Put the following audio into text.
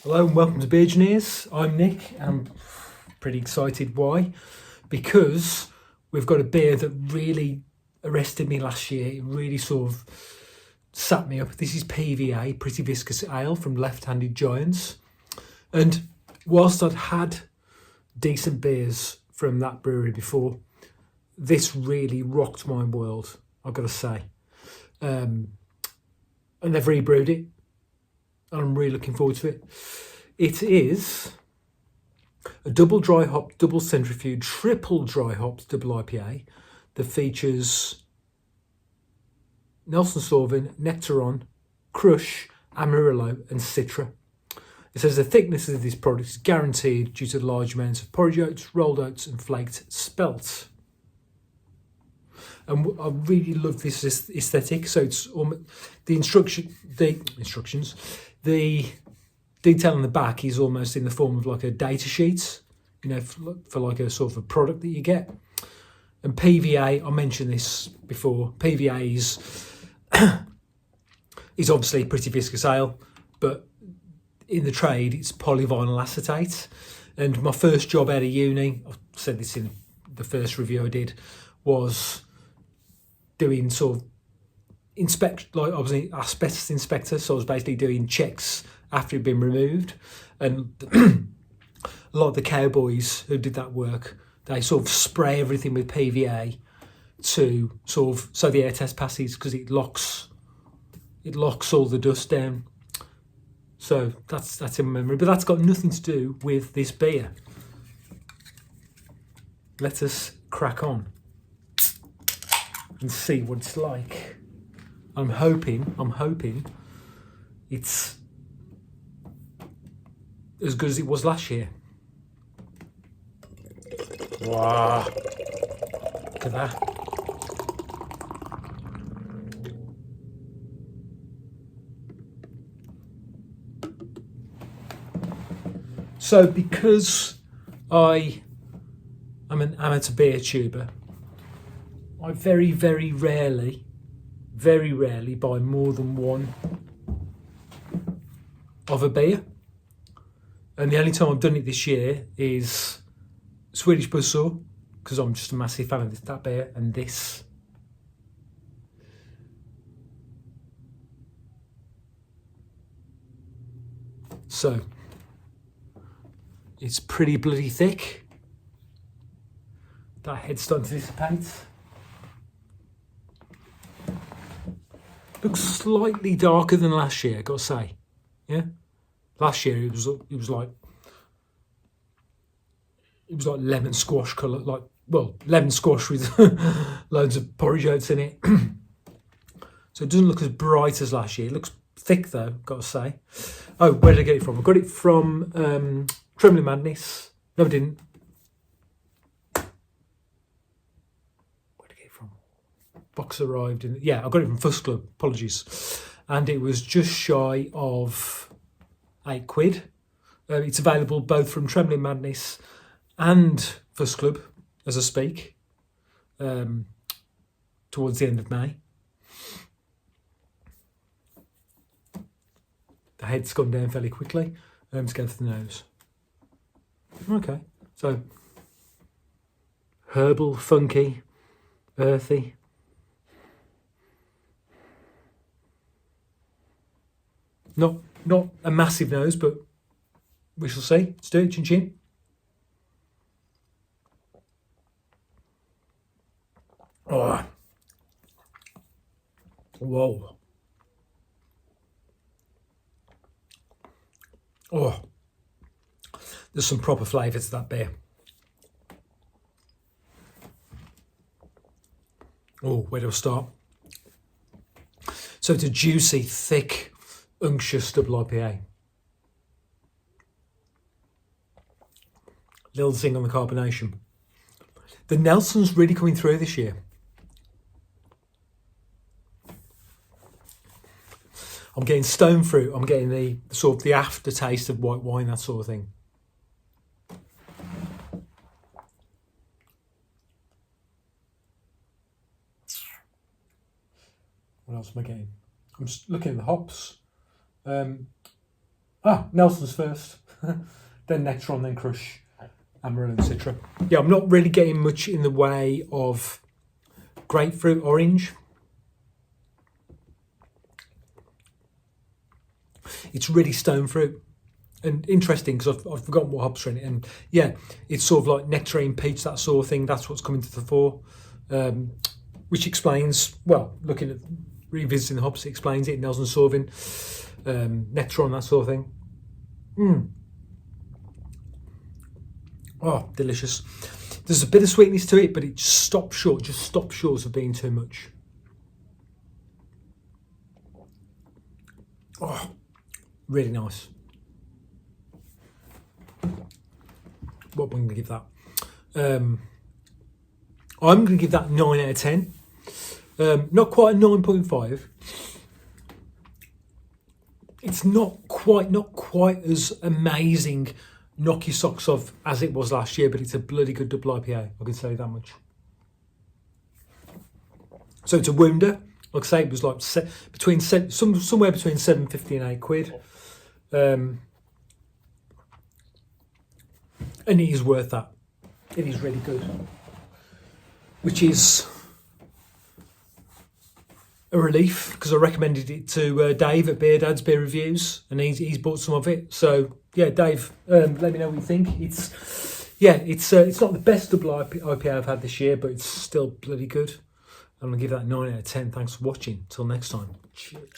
Hello and welcome to Beer-Gineers. I'm Nick and I'm pretty excited. Why? Because we've got a beer that really arrested me last year. It really sort of sat me up. This is PVA, Pretty Viscous Ale from Left-Handed Giants. And whilst I'd had decent beers from that brewery before, this really rocked my world, I've got to say. And they've rebrewed it. And I'm really looking forward to it. It is a double dry hop, double centrifuge, triple dry hops, double IPA that features Nelson Sauvin, Nectaron, Crush, Amarillo and Citra. It says the thickness of this product is guaranteed due to the large amounts of porridge oats, rolled oats and flaked spelt. And I really love this aesthetic. So it's almost, the detail on the back is almost in the form of like a data sheet, you know, for like a sort of a product that you get. And PVA, I mentioned this before, PVA is obviously Pretty Viscous Ale, but in the trade it's polyvinyl acetate. And my first job out of uni, I said this in the first review I did, was doing sort of like I was an asbestos inspector, so I was basically doing checks after it'd been removed. And a lot of the cowboys who did that work, they sort of spray everything with PVA to sort of, so the air test passes, because it locks all the dust down. So that's in my memory, but that's got nothing to do with this beer. Let us crack on and see what it's like. I'm hoping it's as good as it was last year. Wow, look at that. So because I am an amateur beer tuber, I very, very rarely buy more than one of a beer. And the only time I've done it this year is Swedish Buzzsaw, because I'm just a massive fan of that beer, and this. So, it's pretty bloody thick. That head's starting to dissipate. Looks slightly darker than last year, got to say. Yeah, last year it was like lemon squash colour, lemon squash with loads of porridge oats in it. So it doesn't look as bright as last year. It looks thick though, got to say. Oh, where did I get it from? I got it from Trembling Madness. No, I didn't. Box arrived in, I got it from Fuss Club, apologies, and it was just shy of £8. It's available both from Trembling Madness and Fuss Club as I speak, towards the end of May. The head's gone down fairly quickly. Let's go for the nose. Okay, so herbal, funky, earthy. Not a massive nose, but we shall see. Let's do it, chin chin. Oh, whoa. Oh, there's some proper flavour to that beer. Oh, where do I start? So it's a juicy, thick, unctuous double IPA. Little zing on the carbonation. The Nelson's really coming through this year. I'm getting stone fruit. I'm getting the sort of the aftertaste of white wine, that sort of thing. What else am I getting? I'm just looking at the hops. Nelson's first, then Nectaron, then Crush, Amarillo and Citra. Yeah, I'm not really getting much in the way of grapefruit, orange. It's really stone fruit. And interesting, because I've forgotten what hops are in it. And yeah, it's sort of like nectarine, peach, that sort of thing. That's what's coming to the fore. Which explains, well, looking at revisiting the hops, it explains it. Nelson Sauvin, Nectaron, that sort of thing. Oh, delicious. There's a bit of sweetness to it, but it just stops short of being too much. Oh, really nice. What am I going to give that? I'm going to give that 9 out of 10. Not quite a 9.5. It's not quite as amazing, knock your socks off as it was last year, but it's a bloody good double IPA. I can say that much. So it's a wounder. Like I say, it was like somewhere between £7.50 and £8. And it is worth that. It is really good. Which is a relief, because I recommended it to Dave at Beer Dad's Beer Reviews, and he's bought some of it. So yeah, Dave, let me know what you think. It's not the best double IPA I've had this year, but it's still bloody good. I'm gonna give that 9 out of 10. Thanks for watching. Till next time. Cheers.